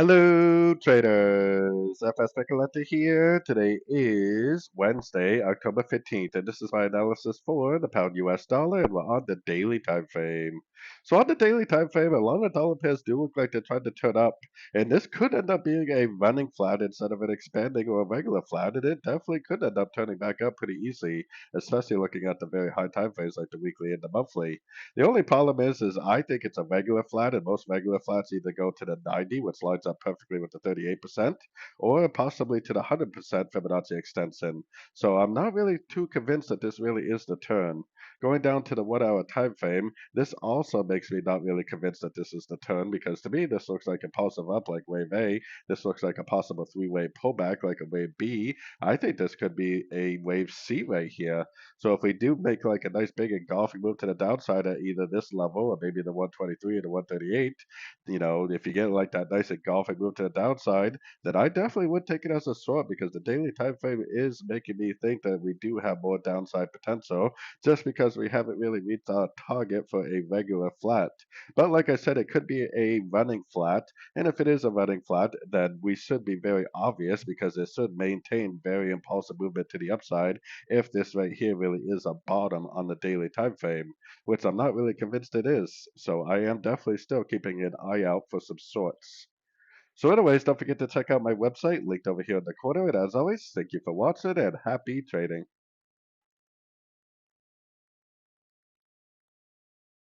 Hello, traders. FX Pip Collector here. Today is Wednesday, October 15th, and this is my analysis for the pound US dollar, and we're on the daily time frame. So on the daily time frame, a lot of dollar pairs do look like they're trying to turn up, and this could end up being a running flat instead of an expanding or a regular flat, and it definitely could end up turning back up pretty easily, especially looking at the very high time frames like the weekly and the monthly. The only problem is I think it's a regular flat, and most regular flats either go to the 90, which lines up perfectly with the 38%, or possibly to the 100% Fibonacci extension. So I'm not really too convinced that this really is the turn. Going down to the 1 hour time frame, this also makes me not really convinced that this is the turn because to me this looks like impulsive up like wave A. This looks like a possible three-way pullback like a wave B. I think this could be a wave C right here. So if we do make like a nice big engulfing move to the downside at either this level or maybe the 123 or the 138, if you get like that nice engulfing move to the downside, then I definitely would take it as a short because the daily time frame is making me think that we do have more downside potential just because we haven't really reached our target for a regular flat. But like I said, it could be a running flat. And if it is a running flat, then we should be very obvious because it should maintain very impulsive movement to the upside if this right here really is a bottom on the daily time frame, which I'm not really convinced it is. So I am definitely still keeping an eye out for some shorts. So anyways, don't forget to check out my website linked over here in the corner. And as always, thank you for watching and happy trading.